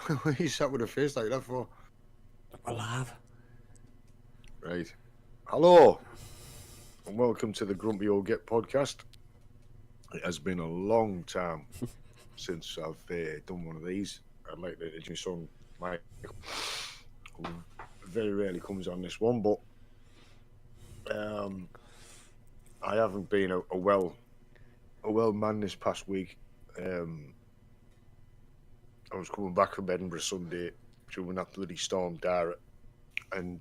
What are you sat with a face like that for? Alive. Right. Hello, and welcome to the Grumpy Old Get podcast. It has been a long time since I've done one of these. I'd like to introduce on Mike, who very rarely comes on this one, but I haven't been a well man this past week. I was coming back from Edinburgh Sunday during that bloody storm Dara, and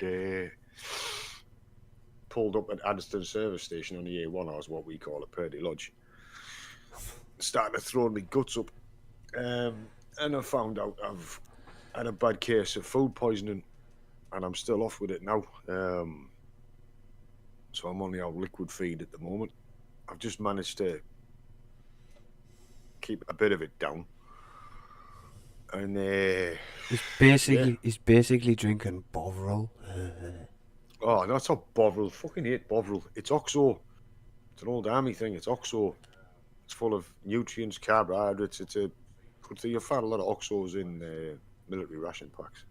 pulled up at Addiston service station on the A1, or as what we call it, Purdy Lodge. Starting to throw my guts up, and I found out I've had a bad case of food poisoning, and I'm still off with it now. So I'm only on liquid feed at the moment. I've just managed to keep a bit of it down, and He's basically drinking Bovril. oh, no, it's not Bovril. Fucking hate Bovril. It's Oxo. It's an old army thing. It's Oxo. It's full of nutrients, carbohydrates. You'll find a lot of Oxos in military ration packs.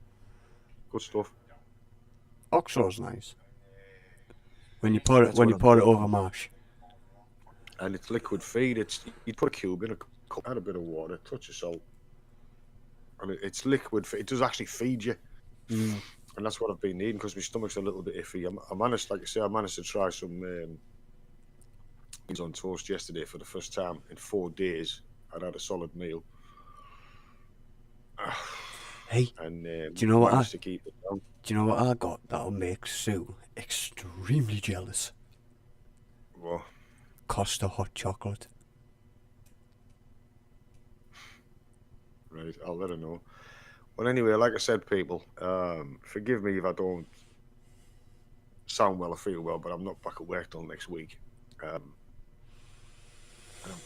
Good stuff. Oxo's nice. When you pour it over mash. And it's liquid feed. You put a cube in a cup, add a bit of water, touch of salt, and it's liquid. It does actually feed you. And that's what I've been needing because my stomach's a little bit iffy. I managed, like I say, to try some beans on toast yesterday for the first time in 4 days. I'd had a solid meal. Hey, and do you know what managed to keep it down. Do you know what I got that'll make Sue extremely jealous? What? Costa hot chocolate. Right, I'll let her know. Well, anyway, like I said, people, forgive me if I don't sound well or feel well, but I'm not back at work till next week. I've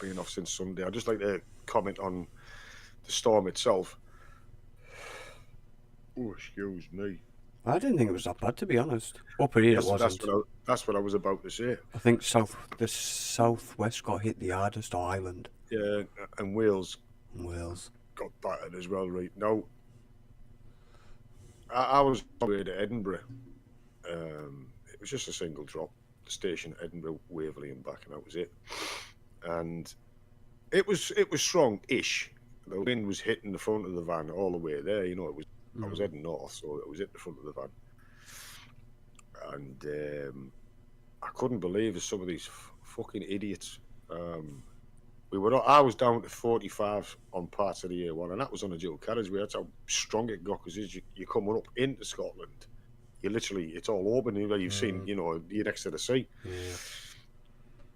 been off since Sunday. I'd just like to comment on the storm itself. Oh, excuse me. I didn't think it was that bad, to be honest. Up here it wasn't. That's what I was about to say. I think the southwest got hit the hardest, or Ireland. Yeah, and Wales Wales got battered as well, right? Now, I was on the way to Edinburgh. It was just a single drop. The station, Edinburgh, Waverley and back, and that was it. And it was strong-ish. The wind was hitting the front of the van all the way there. You know, I was heading north, so it was at the front of the van. And I couldn't believe some of these fucking idiots. I was down to 45 on parts of the A1, and that was on a dual carriageway. That's how strong it got, because you're coming up into Scotland. It's all open. You've seen, you're next to the sea. Yeah.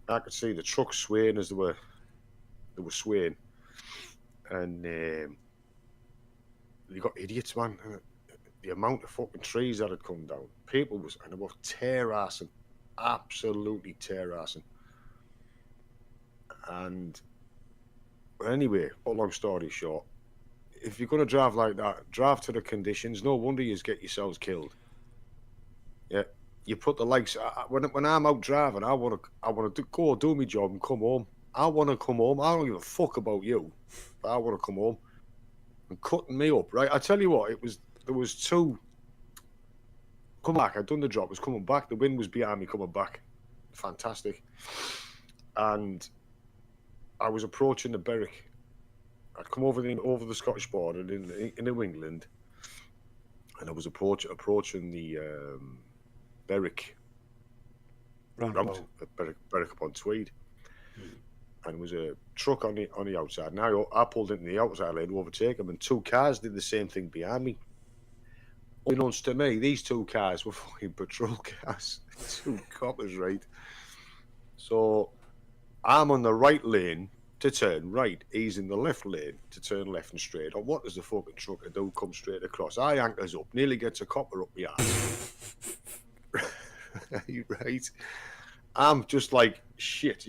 I could see the trucks swaying as they were swaying, and you got idiots, man. The amount of fucking trees that had come down, they were tear-assing, absolutely tear-assing. And anyway, long story short, if you're going to drive like that, drive to the conditions. No wonder you get yourselves killed. Yeah, you put the lights. When I'm out driving, I want to go do my job and come home. I want to come home. I don't give a fuck about you, but I want to come home. And cutting me up, right? I tell you what, there was two. Come back. I'd done the job. I was coming back. The wind was behind me coming back. Fantastic. And I was approaching the Berwick. I'd come over the Scottish border in New England, and I was approaching the Berwick round, Berwick upon Tweed. And there was a truck on the outside. Now I pulled into the outside lane to overtake him, and 2 cars did the same thing behind me. Unbeknownst to me, these 2 cars were fucking patrol cars. 2 coppers, right? So I'm on the right lane to turn right. He's in the left lane to turn left and straight. Or what does the fucking trucker do? Come straight across. I anchors up, nearly gets a copper up my ass. Right? I'm just like, shit,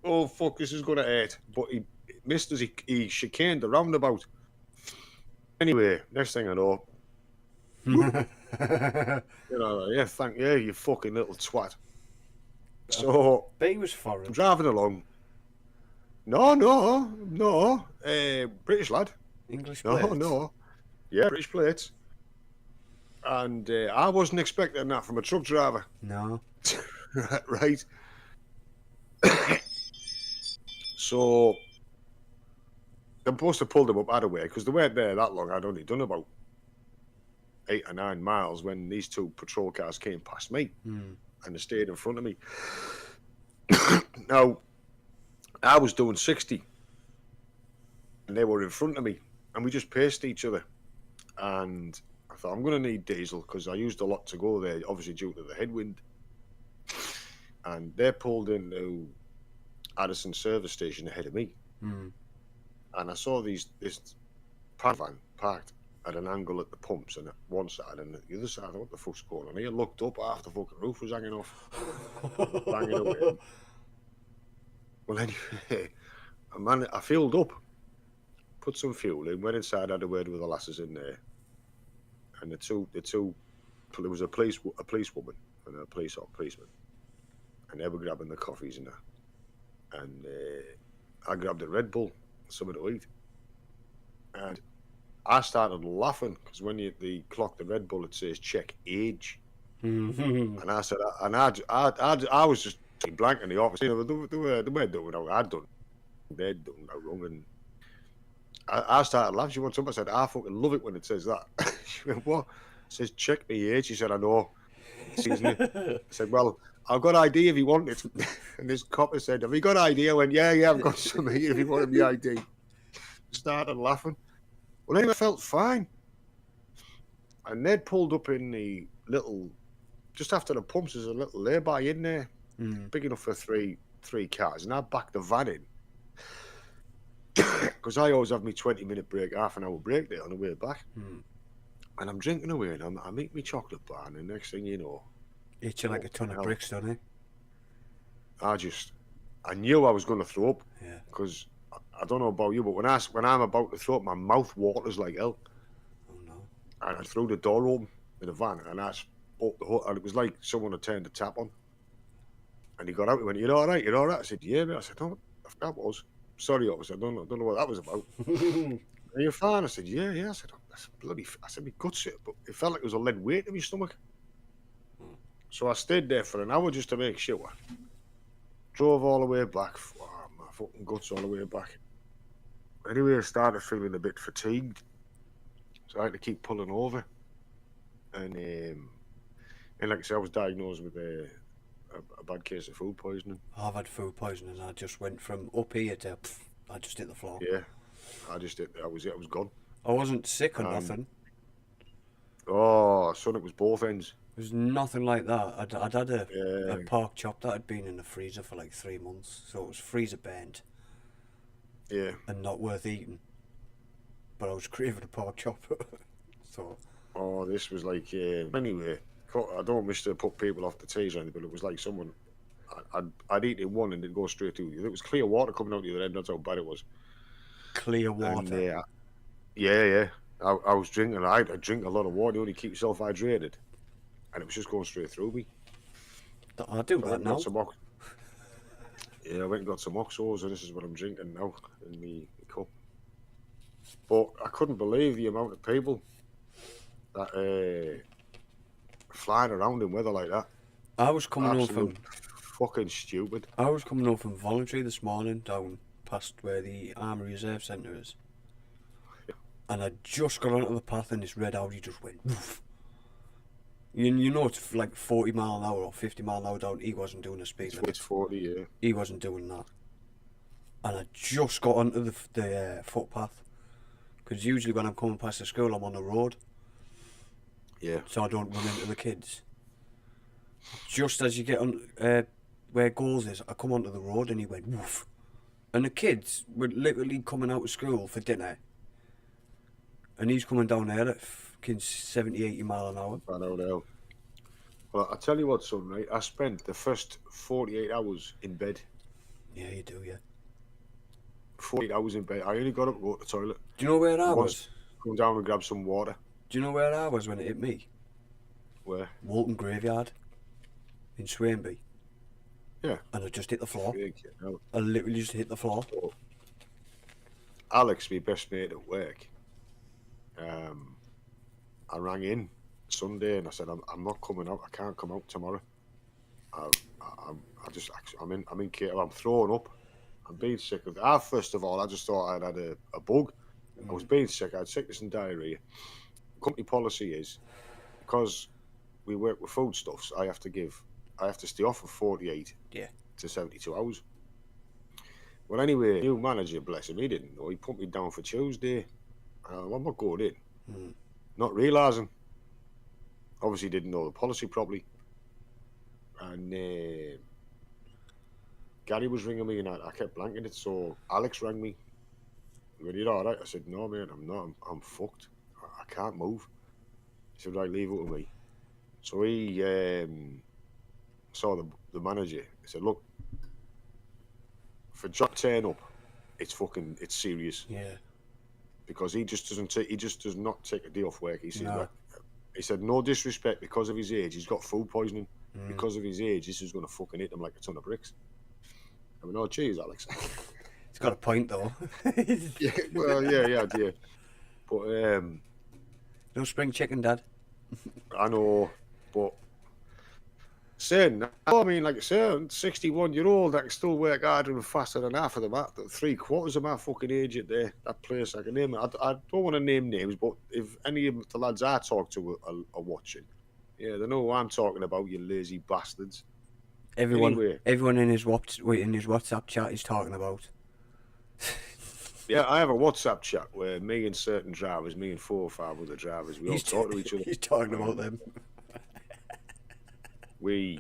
oh, fuck, this is going to hurt. But he missed us, he chicaned the roundabout. Anyway, next thing I know, you fucking little twat. So, he was foreign. I'm driving along. No, British lad. English plates. No. Yeah, British plates. And I wasn't expecting that from a truck driver. No. Right. So they're supposed to pull them up out of the way because they weren't there that long. I'd only done about 8 or 9 miles when these 2 patrol cars came past me and they stayed in front of me. Now, I was doing 60 and they were in front of me and we just paced each other. And I thought, I'm going to need diesel because I used a lot to go there, obviously due to the headwind. And they pulled into Addison service station ahead of me. And I saw this van parked at an angle at the pumps and at one side and at the other side. What the fuck's going on here? Looked up, half the fucking roof was hanging off, banging away. Well, anyway, I filled up, put some fuel in, went inside, had a word with the lasses in there, and the two, there was a policewoman and a policeman, and they were grabbing the coffees and that, and I grabbed a Red Bull, something to eat, and I started laughing because when they clock the Red Bull, it says check age, and I said, and I was just blank in the office. You know, they weren't doing what I'd done. They'd done no wrong, and I started laughing. She went up. I said, I fucking love it when it says that. She went, what? It says check me age. She said, I know. Excuse me. I said, well, I've got ID if you want it. And this copper said, have you got ID? I went, yeah, I've got some here if you want the ID. Started laughing. Well, anyway, I felt fine. And they'd pulled up in the little, just after the pumps, there's a little lay-by in there, big enough for three cars. And I backed the van in. Because I always have my 20-minute break, half an hour break there on the way back. And I'm drinking away and I make my chocolate bar. And the next thing you know, Eat you like a ton of bricks, don't it? I knew I was going to throw up. Yeah. Because I don't know about you, but when I'm about to throw up, my mouth waters like hell. Oh no. And I threw the door open in the van and I spoke the hood, and it was like someone had turned the tap on. And he got out, he went, "You're all right, you're all right?" I said, "Yeah, mate." I said, "No, that was. Sorry, officer, I don't know what that was about." "Are you fine?" I said, yeah. I said, "That's bloody," I said, "My guts it," but it felt like it was a lead weight in my stomach. So I stayed there for an hour just to make sure. Drove all the way back. Oh, my fucking guts all the way back. Anyway, I started feeling a bit fatigued. So I had to keep pulling over. And like I said, I was diagnosed with a bad case of food poisoning. I've had food poisoning. I just went from up here to I just hit the floor. Yeah, I was gone. I wasn't sick or nothing. Oh, son, it was both ends. It was nothing like that. I'd had a pork chop that had been in the freezer for like 3 months, so it was freezer burnt. Yeah. And not worth eating. But I was craving a pork chop. So. Oh, this was like anyway. I don't wish to put people off the teas or anything, but it was like someone. I'd eaten one and it'd go straight to you. It was clear water coming out the other end. That's how bad it was. Clear water. And, yeah. I was drinking. I drink a lot of water. You only keep yourself hydrated, and it was just going straight through me. I do that now. Yeah, I went and got some Oxos, and this is what I'm drinking now in the cup. But I couldn't believe the amount of people that flying around in weather like that. I was coming over from fucking stupid. I was coming over from voluntary this morning down past where the Army Reserve Centre is. Yeah. And I just got onto the path and this red Audi just went woof. You know it's like 40 mile an hour or 50 mile an hour down. He wasn't doing a speed limit. It's 40, yeah. He wasn't doing that. And I just got onto the footpath. Because usually when I'm coming past the school, I'm on the road. Yeah. So I don't run into the kids. Just as you get on where goals is, I come onto the road and he went woof. And the kids were literally coming out of school for dinner. And he's coming down there at fucking 70, 80 mile an hour. I don't know. Well, I tell you what, son, right? I spent the first 48 hours in bed. Yeah, you do, yeah. 48 hours in bed. I only got up to go to the toilet. Do you know where I was? Come down and grab some water. Do you know where I was when it hit me? Where? Walton Graveyard. In Swainby. Yeah. And I just hit the floor. No. I literally just hit the floor. Alex, my best mate at work, I rang in Sunday and I said, I'm not coming out. I can't come out tomorrow. I'm in Cato. I'm throwing up. I'm being sick of it. First of all, I just thought I'd had a bug. I was being sick. I had sickness and diarrhea. Company policy is, because we work with foodstuffs, I have to stay off for 48 Yeah. to 72 hours. Well, anyway, new manager, bless him, he didn't know. He put me down for Tuesday. I'm not going in. Not realising. Obviously didn't know the policy properly. And Gary was ringing me and I kept blanking it. So Alex rang me. Were you all right? I said, no, mate, I'm not. I'm fucked. I can't move. He said, right, leave it with me. So he saw the manager. He said, look, for John to turn up, it's serious. Yeah. Because he just does not take a day off work. He said, No. he said, no disrespect, because of his age, he's got food poisoning. Because of his age, this is going to fucking hit him like a ton of bricks. I mean, oh, cheers, Alex. He's got a point, though. Yeah, well, yeah. But, no spring chicken, Dad. I know, but saying that, I mean, like I say, I'm 61-year-old, I can still work harder and faster than half of them. Three-quarters of my fucking age at that place, I can name it. I don't want to name names, but if any of the lads I talk to are watching, yeah, they know who I'm talking about, you lazy bastards. Everyone in his Anyway. WhatsApp chat is talking about. Yeah, I have a WhatsApp chat where me and certain drivers, me and 4 or 5 other drivers, we all talk to each other. He's talking about them. Well,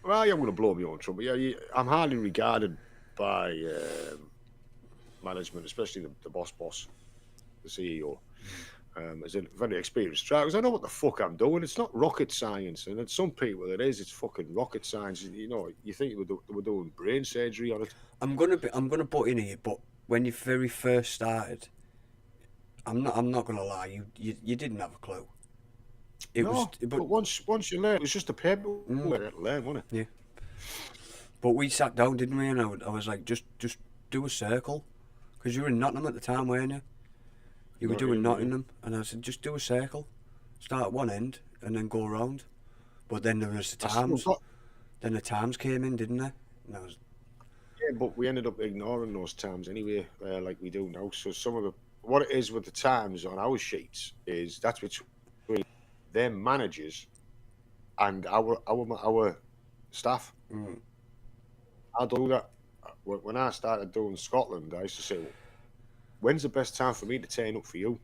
I'm going to blow my own trumpet. Yeah, I'm highly regarded by management, especially the boss, the CEO. As a very experienced driver, because I know what the fuck I'm doing. It's not rocket science, and at some people it is. It's fucking rocket science. You know, you think we're doing brain surgery on it. I'm gonna butt in here, but when you very first started, I'm not gonna lie, you didn't have a clue. But once you learn, it was just a paper to learn, wasn't it? Yeah. But we sat down, didn't we? And I was like, just do a circle, because you were in Nottingham at the time, weren't you? You were doing Nottingham, and I said, just do a circle, start at one end and then go around. But then there was the times. Then the times came in, didn't they? And I was... Yeah, but we ended up ignoring those times anyway, like we do now. So what it is with the times on our sheets is that's between them managers and our staff. I do that. When I started doing Scotland, I used to say, when's the best time for me to turn up for you?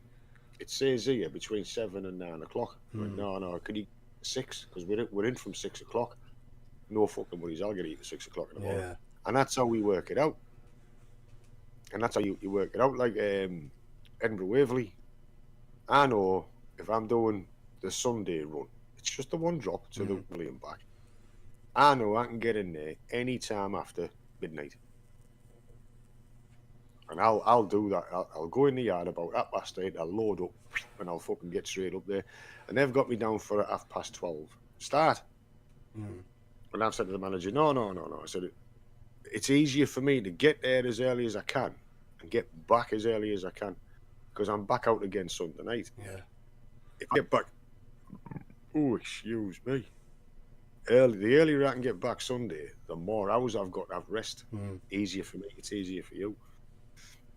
It says here between 7 and 9 o'clock. Like, no, could you 6? Because we're in from 6 o'clock. No fucking worries, I'll get eat at 6 o'clock in the morning. Yeah. And that's how we work it out. And that's how you work it out. Like Edinburgh Waverley, I know if I'm doing the Sunday run, it's just the one drop to the William back. I know I can get in there any time after midnight. And I'll do that. I'll go in the yard about 8:30, I'll load up, and I'll fucking get straight up there. And they've got me down for 12:30. Start. And I've said to the manager, no. I said, it's easier for me to get there as early as I can and get back as early as I can, because I'm back out again Sunday night. Yeah. If I get back, excuse me. The earlier I can get back Sunday, the more hours I've got to have rest. Easier for me. It's easier for you.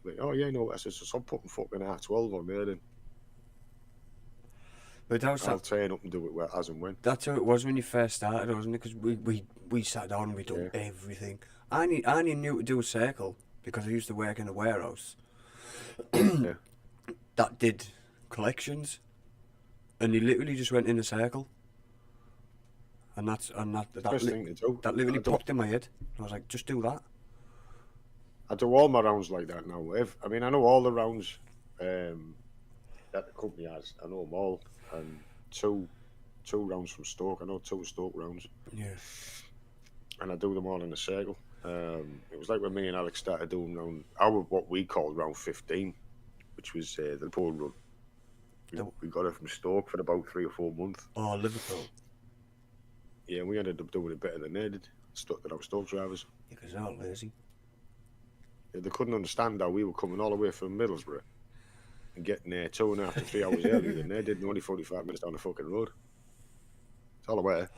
Like, oh yeah, no. I said, so I'm putting fucking 12 on there then. But I'll turn up and do it as and when. That's how it was when you first started, wasn't it? Because we sat down and we done everything. I only knew to do a circle because I used to work in a warehouse that did collections, and he literally just went in a circle. And that Best thing to do. That literally popped in my head. I was like, just do that. I do all my rounds like that now. I mean, I know all the rounds that the company has. I know them all. And two rounds from Stoke. I know 2 Stoke rounds. Yeah. And I do them all in a circle. It was like when me and Alex started doing what we called round 15, which was the Liverpool run. We got it from Stoke for about 3 or 4 months. Oh, Liverpool. Yeah, and we ended up doing it better than they did. Stuck to our Stoke drivers. Yeah, because they're not lazy. Yeah, they couldn't understand how we were coming all the way from Middlesbrough and getting there 2.5 to 3 hours earlier than they did, only 45 minutes down the fucking road. It's all aware.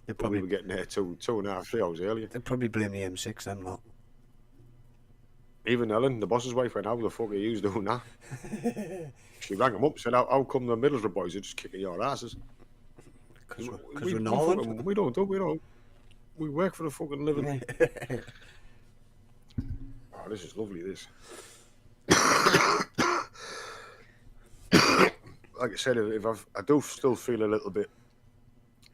They But we probably were getting there 2.5, 3 hours earlier. they probably blame the M6 then, lot. Even Ellen, the boss's wife, went, how the fuck are you doing that? She rang him up, said, how come the Middlesbrough boys are just kicking your asses? Because we we're Northern. fucking- we don't. We work for a fucking living. Oh, this is lovely, this. Like I said, I do still feel a little bit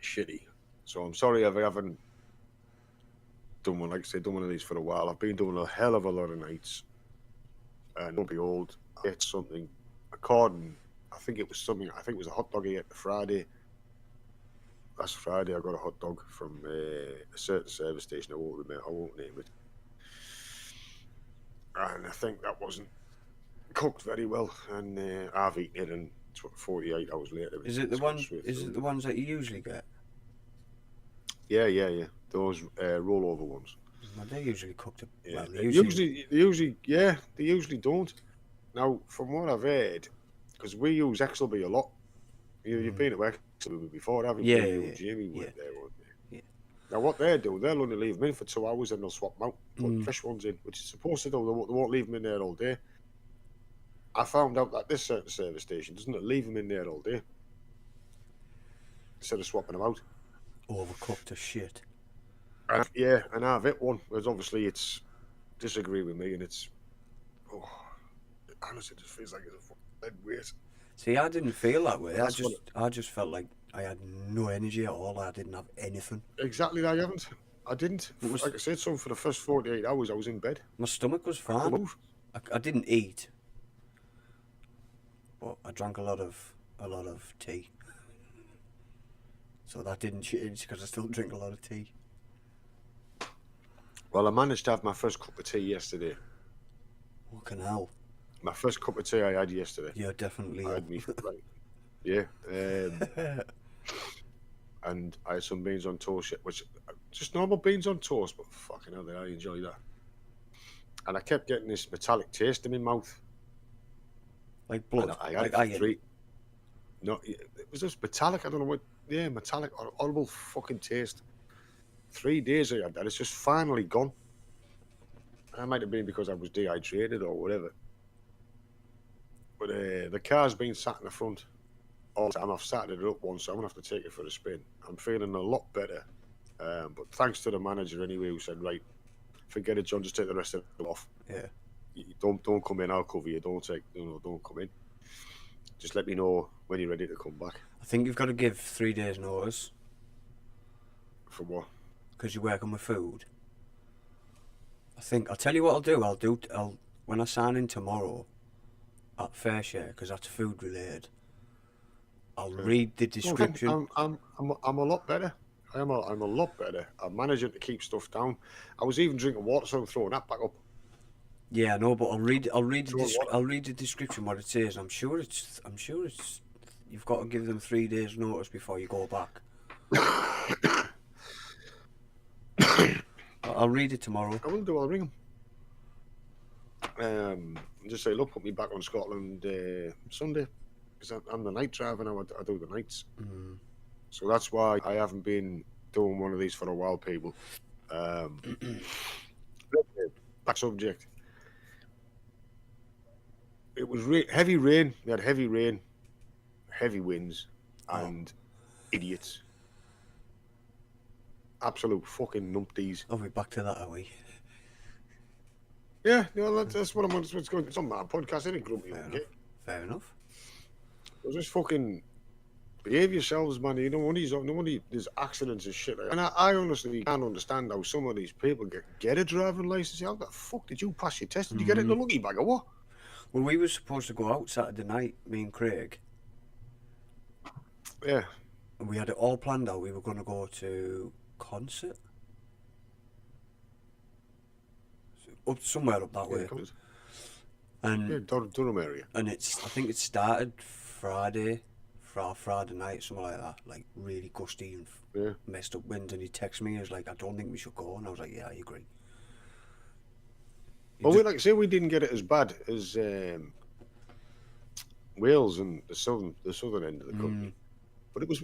shitty. So I'm sorry if I haven't done one of these for a while. I've been doing a hell of a lot of nights. And don't be old. I ate something according, I think it was a hot dog I ate the Friday. Last Friday I got a hot dog from a certain service station. I won't name it. And I think that wasn't cooked very well. And I've eaten it, and 48 hours later. Is it the ones that you usually get? Yeah. Those rollover ones. Well, they're usually cooked. Yeah. Well, They usually don't. Now, from what I've heard, because we use Exelby a lot. You've been to Exelby before, haven't you? Yeah. Jamie went there one day. Yeah. Now, what they do, they'll only leave them in for 2 hours, and they'll swap them out, put fresh ones in, which is supposed to do. They won't leave them in there all day. I found out that this certain service station doesn't leave them in there all day instead of swapping them out. Overcooked as shit. And I've hit one. Whereas obviously it's disagree with me, and it's honestly, it just feels like it's a fucking dead weight. See, I didn't feel that way. That's I just felt like I had no energy at all. I didn't have anything. Exactly, I didn't. Like I said, so for the first 48 hours, I was in bed. My stomach was fine. I didn't eat, but I drank a lot of tea. So that didn't change because I still drink a lot of tea. Well, I managed to have my first cup of tea yesterday. Fucking hell. My first cup of tea I had yesterday. Yeah, definitely. I had me, yeah. And I had some beans on toast, which just normal beans on toast, but fucking hell, I enjoy that. And I kept getting this metallic taste in my mouth. Like blood. I had it for 3. No, it was just metallic. I don't know what. Yeah, metallic, horrible fucking taste. 3 days I had that. It's just finally gone. That might have been because I was dehydrated or whatever. But the car's been sat in the front all the time. I've started it up once, so I'm going to have to take it for a spin. I'm feeling a lot better. But thanks to the manager anyway, who said, right, forget it, John, just take the rest of it off. Yeah. Don't come in, I'll cover you. Don't come in. Just let me know when you're ready to come back. I think you've got to give 3 days notice. For what? Because you're working with food. I'll tell you what I'll do. When I sign in tomorrow at Fairshare, because that's food related, I'll read the description. I'm a lot better. I'm a lot better. I'm managing to keep stuff down. I was even drinking water, so I'm throwing that back up. Yeah, I know, but I'll read the description what it says. I'm sure it's. You've got to give them 3 days notice before you go back. I'll read it tomorrow. I will do. I'll ring them. Just say, look, put me back on Scotland Sunday, because I'm the night driver now. I do the nights, so that's why I haven't been doing one of these for a while, people. Back subject. It was heavy rain. We had heavy rain, heavy winds, and idiots. Absolute fucking numpties. Are we back to that, are we? Yeah, that's what I'm on. It's going. It's on my podcast, isn't it, Grumpy? Fair enough. Just fucking behave yourselves, man. Nobody. There's accidents and shit. And I honestly can't understand how some of these people get a driving license. How the fuck did you pass your test? Did you get it in a luggage bag or what? Well, we were supposed to go out Saturday night, me and Craig. Yeah. And we had it all planned out. We were going to go to concert. Up somewhere up that way. And Durham area. And I think it started Friday night, something like that. Like really gusty and messed up winds. And he texted me, he was like, I don't think we should go. And I was like, yeah, I agree. Well, like I say, we didn't get it as bad as Wales and the southern end of the country. But it was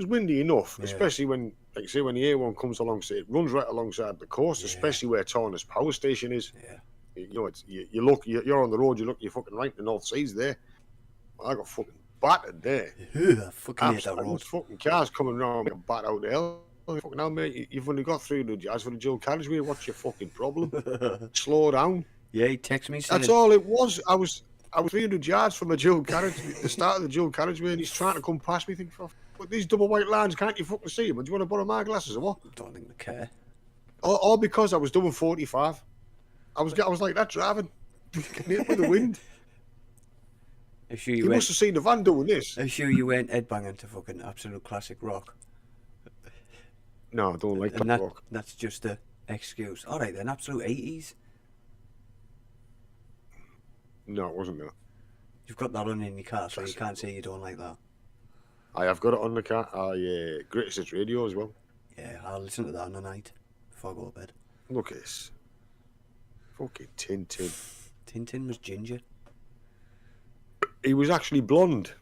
windy enough, especially when, like I say, when the A1 comes along, it runs right alongside the coast, especially where Torness Power Station is. Yeah. You know, you look, you're on the road, you look, you're fucking right, the North Sea's there. I got fucking battered there. I fucking hate that road. Fucking cars coming around, get bat out the hell. Fucking hell, mate, you've only got 300 yards for the dual carriageway. What's your fucking problem? Slow down. Yeah, he texted me saying... That's all it was. I was 300 yards from the dual carriageway, the start of the dual carriageway, and he's trying to come past me. Think, but these double white lines, can't you fucking see them? Do you want to borrow my glasses or what? Don't think they care. All because I was doing 45. I was like that driving, hit with the wind. I'm sure you must have seen the van doing this. I'm sure you went headbanging to fucking absolute classic rock. No, I don't like and that rock. That's just the excuse. All right then, absolute 80s. No, it wasn't that. You've got that on in your car, so you can't say you don't like that. I have got it on the car. Greatest Hits radio as well. Yeah, I'll listen to that on the night before I go to bed. Look at this. Fucking Tintin. Tintin was ginger. He was actually blonde.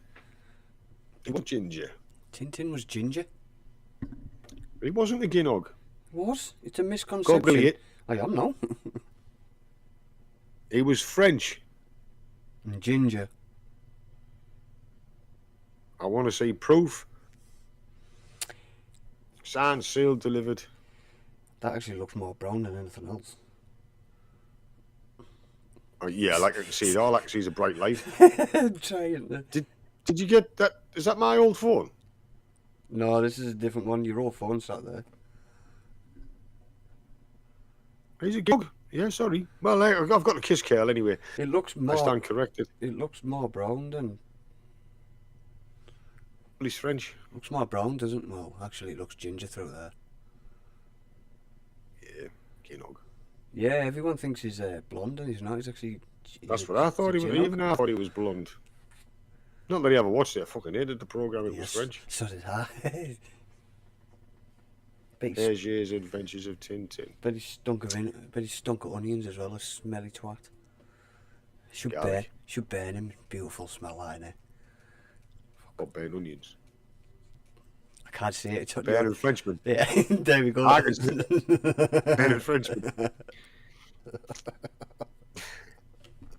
He was ginger. Tintin was ginger? He wasn't a Ginnog. What? It's a misconception. Google it. I am now. He was French. And ginger. I want to see proof. Signed, sealed, delivered. That actually looks more brown than anything else. Oh, yeah, like I can see it. All I can see is a bright light. I'm trying to... Did you get that? Is that my old phone? No, this is a different one. Your old phone's sat there. He's a gig. Yeah, sorry. Well, I've got the Kiss Curl anyway. It looks more... I stand corrected. It looks more brown than... Well, he's French. Looks more brown, doesn't it? Well, actually, it looks ginger through there. Yeah, Ginnog. Yeah, everyone thinks he's blonde, and he's not. He's actually... That's what I thought he was. Even I thought he was blonde. Not that he ever watched it. I fucking hated the programme. It was French. So did I. Hergé's Adventures of Tintin. But he stunk of onions as well, a smelly twat. Should burn him. Beautiful smell, ain't it? Got burnt onions. I can't say it. Burning Frenchman. Yeah, there we go. Burning Frenchman.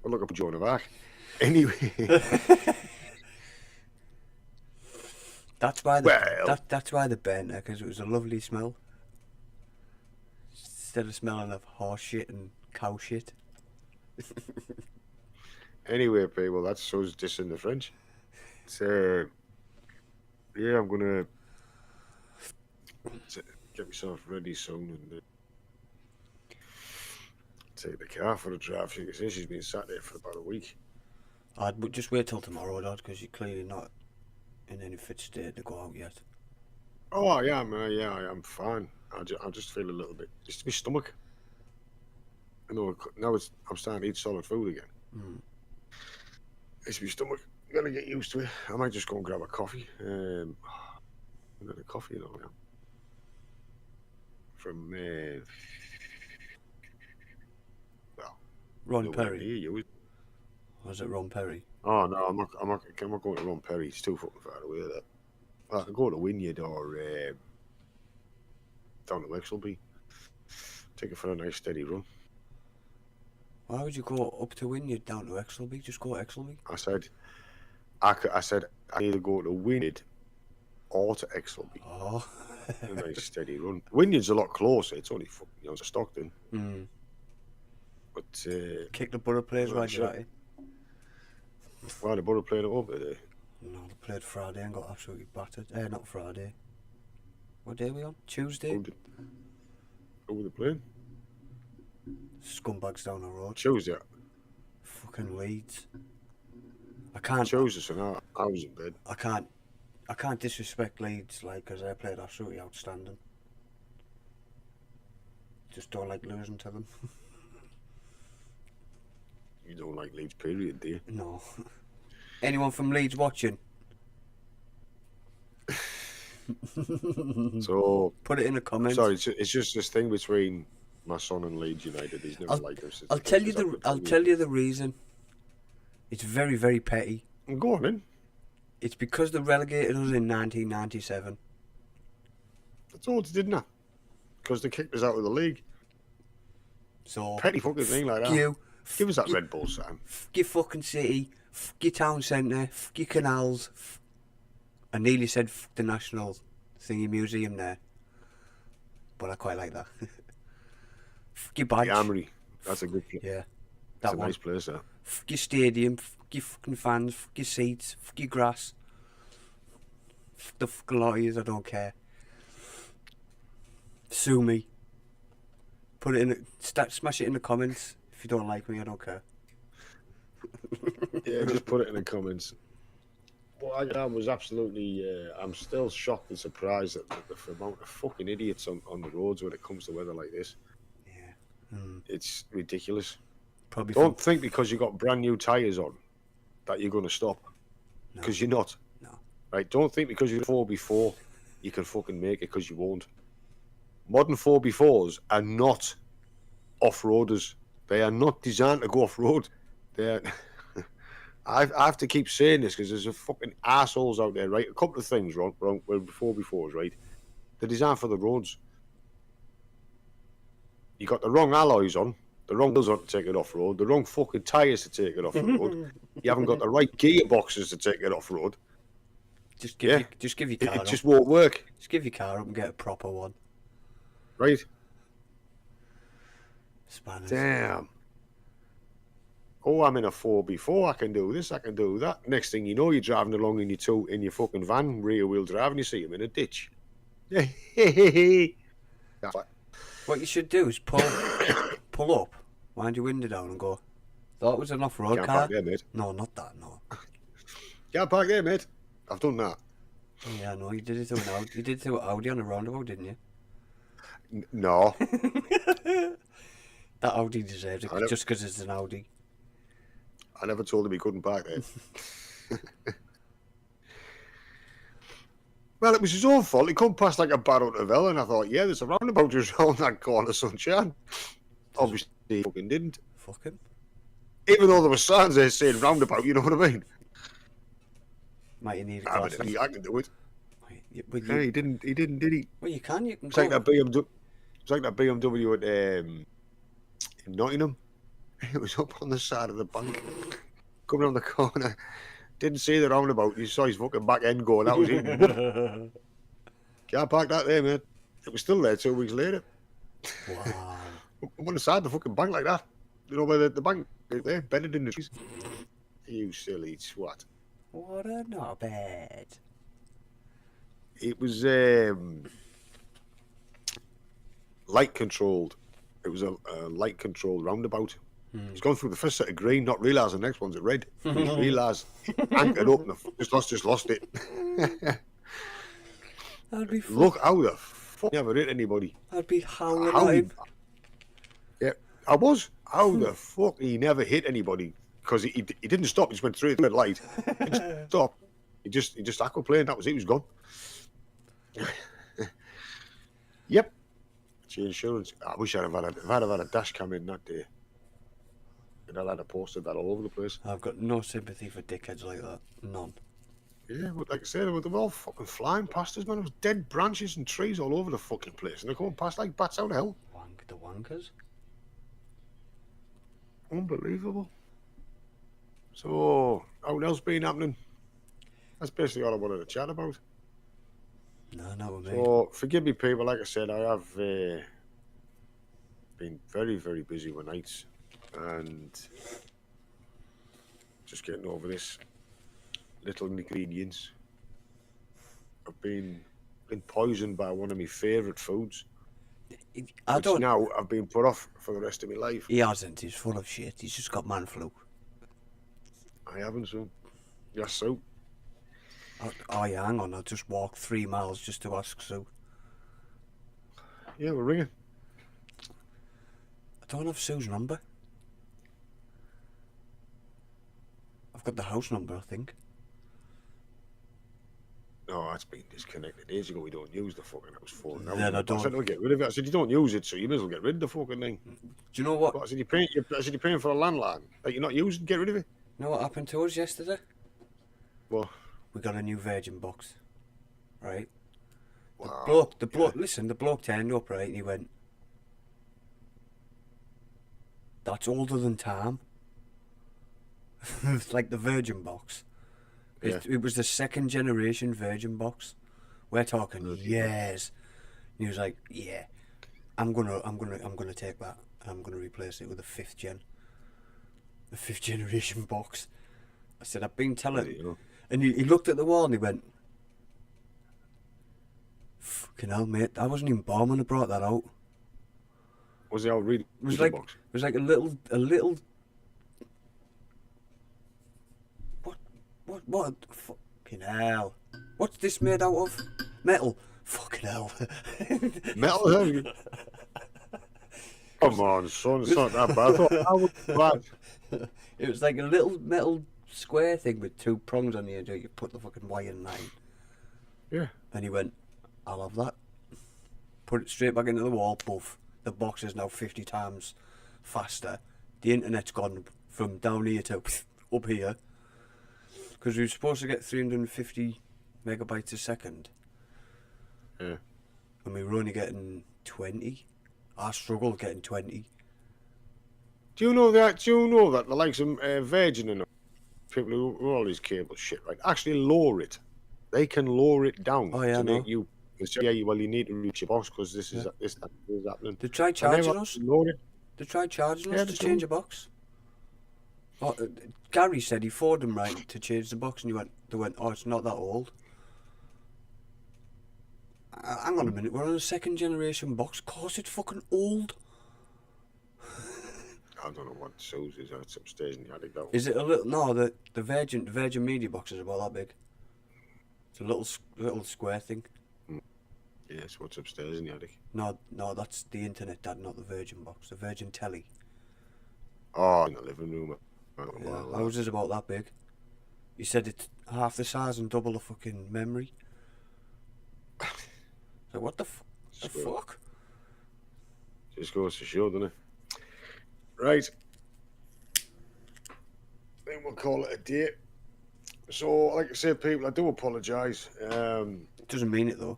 Well, look up Joan of Arc. Anyway. That's why that's why they burnt her, because it was a lovely smell. Instead of smelling of horse shit and cow shit. Anyway, people, that's us dissing the French. So, yeah, I'm gonna get myself ready soon and take the car for a drive. She can say she's been sat there for about a week. I'd just wait till tomorrow, Dad, because you're clearly not in any fit state to go out yet. Oh, I am. Yeah, I am fine. I just feel a little bit. Just my stomach. I know. Now I'm starting to eat solid food again. It's my stomach. I'm gonna get used to it. I might just go and grab a coffee. I've got a coffee now. From Ron Perry. Was it Ron Perry? Oh no, I'm not going to Ron Perry. It's too fucking far away. That. Well, I can go to Wynyard or down to Exelby. Take it for a nice steady run. Why would you go up to Wynyard down to Exelby? Just go to Exelby. I said I either go to Wynyard or to Exelby. Oh. A nice steady run. Wynyard's a lot closer. It's only to Stockton. But kick the Borough players right at it. Why the Borough playing it over there? No, they played Friday and got absolutely battered. Not Friday. What day are we on? Tuesday? Who were they playing? Scumbags down the road. Tuesday. Fucking Leeds. I can't. Tuesday, so now I was in bed. I can't disrespect Leeds, like, because they played absolutely outstanding. Just don't like losing to them. You don't like Leeds, period, do you? No. Anyone from Leeds watching? So put it in the comments. Sorry, it's just this thing between my son and Leeds United. He's never liked us. I'll tell you the reason. It's very, very petty. Go on then. It's because they relegated us in 1997. I told you, didn't I? Because they kicked us out of the league. So Petty fucking thing like that. you, Give us that Red Bull, Sam. fuck your fucking city, fuck your town centre, fuck your canals. I nearly said fuck the National Thingy Museum there, but I quite like that. Fuck your badge. The Armory. That's a good place. Yeah, That's that a one. nice place, huh? Fuck your stadium, fuck your fucking fans, fuck your seats, fuck your grass. Fuck the fucking lot of yous, I don't care. Sue me. Put it in. Smash it in the comments if you don't like me. I don't care. Yeah, just put it in the comments. Well, I was absolutely. I'm still shocked and surprised at the amount of fucking idiots on the roads when it comes to weather like this. Yeah. It's ridiculous. Probably. Don't think because you got brand new tyres on that you're going to stop. No. Because you're not. No. Right? Don't think because you're 4x4 you can fucking make it, because you won't. Modern 4x4s are not off-roaders. They are not designed to go off-road. They're... I have to keep saying this because there's a fucking assholes out there, right? A couple of things wrong with 4x4s, right? They're designed for the roads. You got the wrong alloys on, the wrong wheels on to take it off-road, the wrong fucking tyres to take it off-road. You haven't got the right gearboxes to take it off-road. Just give your car It up. just won't work, Just give your car up and get a proper one. right? Spanners. Damn. Oh, I'm in a 4x4. I can do this. I can do that. Next thing you know, you're driving along in your fucking van, rear wheel drive, and you see him in a ditch. What you should do is pull up, wind your window down, and go. Thought it was an off-road Can't car. park there, mate. No, not that. No. Can't park there, mate. I've done that. Yeah, no, you did it to an Audi. You did it to an Audi on a roundabout, didn't you? No. That Audi deserves it I know. just because it's an Audi. I never told him he couldn't park there. Well, it was his own fault. He come past like a bat out of hell, and I thought, yeah, there's a roundabout just around that corner, sunshine. Obviously, he fucking didn't. Fuck him. Even though there were signs there saying roundabout, you know what I mean? Might you need a I glass? can do it. But Yeah, he didn't, did he? well, you can. You can It's go. like that BMW. It's like that BMW at in Nottingham. It was up on the side of the bank, coming around the corner. Didn't see the roundabout. You saw his fucking back end going. That was it. Can't park that there, man. It was still there 2 weeks later. Wow. I'm on the side of the fucking bank like that. You know where the bank is there, bedded in the trees. You silly twat. What a not bad. It was light controlled. It was a light controlled roundabout. He's gone through the first set of green, not realising the next one's at red. He's realised, anchored up, and just lost it. I'd be Look how the fuck you ever hit anybody. I'd be howling How at he, him. yeah, I was. How the fuck he never hit anybody? Because he didn't stop. He just went through the red light. He didn't stop. He just aquaplaned. That was it. He was gone. Yep. It's your insurance. I wish I'd have had a dash cam in that day. And I'd have posted that all over the place. I've got no sympathy for dickheads like that. None. Yeah, but like I said, they were all fucking flying past us, man. There was dead branches and trees all over the fucking place, and they're going past like bats out of hell. The wankers. Unbelievable. So, how else been happening? That's basically all I wanted to chat about. No, not with me. So, forgive me, people. Like I said, I have been very, very busy with nights, and just getting over this little ingredients. I've been poisoned by one of my favourite foods, I which don't. now I've been put off for the rest of my life. He hasn't. He's full of shit. He's just got man flu. I haven't, so. Yes, so. Oh yeah, hang on. I just walked 3 miles just to ask Sue. Yeah, we're ringing. I don't have Sue's number. I've got the house number, I think. No, that's been disconnected ages ago. We don't use the fucking house phone. Then I I don't. said, get rid of it. I said, you don't use it, so you may as well get rid of the fucking thing. Do you know what? But I said, you're paying for a landline that you're not using. Get rid of it. You know what happened to us yesterday? Well, We got a new Virgin box, right? wow. The bloke, listen, the bloke turned up, right, and he went, "That's older than time." It's like the Virgin box. Yeah. It was the second generation Virgin box. We're talking Bloody years. And he was like, "Yeah, I'm gonna take that. And I'm gonna replace it with the fifth generation box." I said, "I've been telling." Bloody hell. And he looked at the wall and he went, "Fucking hell, mate! I wasn't even born when I brought that out." Was the old reading It was like a little. What? Fucking hell! What's this made out of? Metal. Fucking hell! metal? Huh? Come on, son, it's not that bad. I thought that was bad. It was like a little metal square thing with two prongs on the end. You put the fucking wire in line. Yeah. And he went, "I'll have that." Put it straight back into the wall. Poof. The box is now 50 times faster. The internet's gone from down here to up here. Because we were supposed to get 350 megabytes a second. Yeah. And we were only getting 20. I struggled getting 20. Do you know that the likes of Virgin and people who all these cable shit, right, actually lower it. They can lower it down Oh, yeah, I to make know. you say, well, you need to reach your box because this is happening. They tried And charging they've us. lowered it. They tried charging Yeah, us they to change do. a box. Oh, Gary said he phoned him right to change the box, and they went, "Oh, it's not that old." Hang on a minute, we're on a second generation box. Of course, it's fucking old. I don't know what Suze is. That's upstairs in the attic. That Is it a little? No, the Virgin Media box is about that big. It's a little square thing. yes, what's upstairs in the attic? No, that's the internet, Dad, not the Virgin box. The Virgin Telly. Oh, in the living room. I don't know Yeah, about ours is about that big. He said it's half the size and double the fucking memory. So what the Squirrel. fuck? Just goes to show, doesn't it? Right. Then we'll call it a day. So, like I said, people, I do apologise. It doesn't mean it though.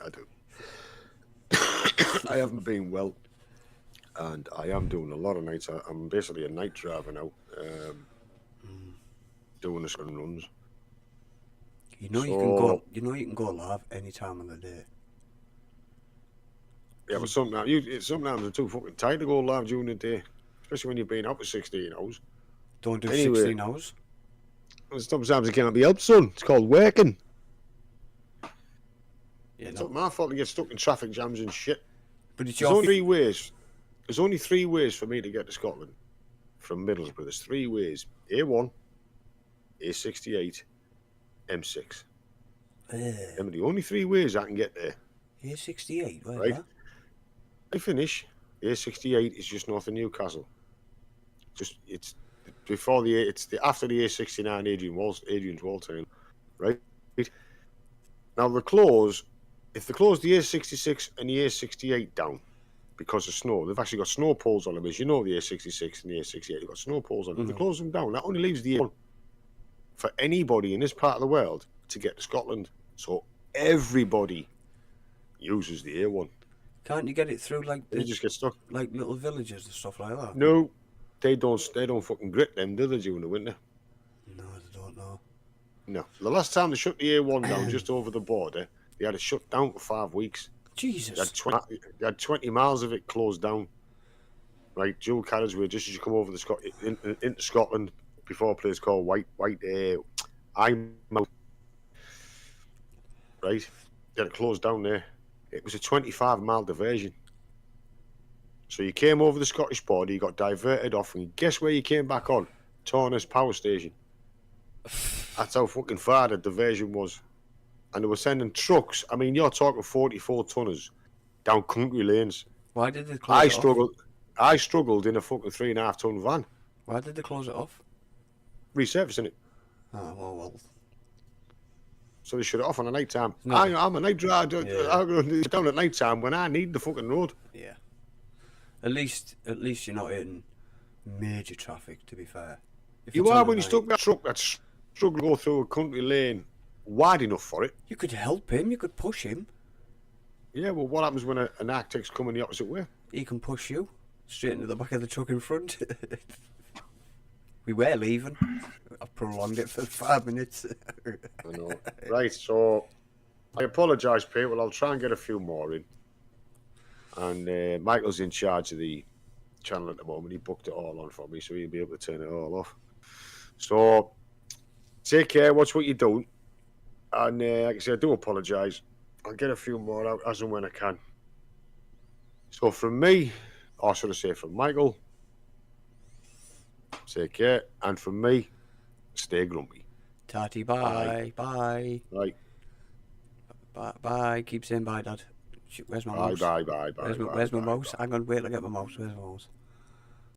I do. I haven't been well, and I am doing a lot of nights. I'm basically a night driver now, doing the sun runs. You know you can go live any time of the day. Yeah, but sometimes I'm too fucking tired to go live during the day, especially when you've been out for 16 hours. Don't do Anyway. 16 hours. And sometimes it can't be helped, son. It's called working. Yeah, It's no. not my fault to get stuck in traffic jams and shit. But it's There's your only 3 ways. There's only 3 ways for me to get to Scotland from Middlesbrough. There's 3 ways: A1, A68, M6. Them are the only 3 ways I can get there. You're 68, right? Right. I finish. The A68 is just north of Newcastle. It's before after the A69 Adrian's Wall turn, right? Now if they close the A66 and the A68 down because of snow, they've actually got snow poles on them, as you know, the A66 and the A68, they've got snow poles on them. If they close them down, that only leaves the A1 for anybody in this part of the world to get to Scotland. So everybody uses the A1. Can't you get it through like They just get stuck. like little villages and stuff like that? No, they don't fucking grit them, do they, during the winter? No, I don't know. No. The last time they shut the A1 down just over the border, they had it shut down for 5 weeks. Jesus. They had 20 miles of it closed down. Right, dual carriageway, just as you come over into Scotland, before a place called Eyemouth. Right? They had it closed down there. It was a 25-mile diversion. So you came over the Scottish border, you got diverted off, and guess where you came back on? Torness Power Station. That's how fucking far the diversion was. And they were sending trucks. I mean, you're talking 44 tonners down country lanes. Why did they close it off? I struggled in a fucking 3.5 ton van. Why did they close it off? Resurfacing it. Oh, well. So they shut it off on a night time. No. I'm a night driver. Yeah. I'm going to down at night time when I need the fucking road. Yeah. At least you're not hitting major traffic, to be fair. If You it's are on when a you night. stuck that truck that's struggling to go through a country lane wide enough for it. You could help him. You could push him. Yeah, well, what happens when an Arctic's coming the opposite way? He can push you straight into the back of the truck in front. We were leaving. I've prolonged it for 5 minutes. I know. Right, so I apologise, Pete. Well, I'll try and get a few more in. And Michael's in charge of the channel at the moment. He booked it all on for me, so he'll be able to turn it all off. So take care, watch what you're doing. And like I said, I do apologise. I'll get a few more out as and when I can. So from me, or should I say from Michael, take care. And from me, stay grumpy. Tatty, bye. Bye. Right. Bye. Bye. Keep saying bye, Dad. Shoot, where's my Bye, mouse? bye, bye, bye. Where's my mouse? Hang on, wait till I get my mouse. Where's my mouse?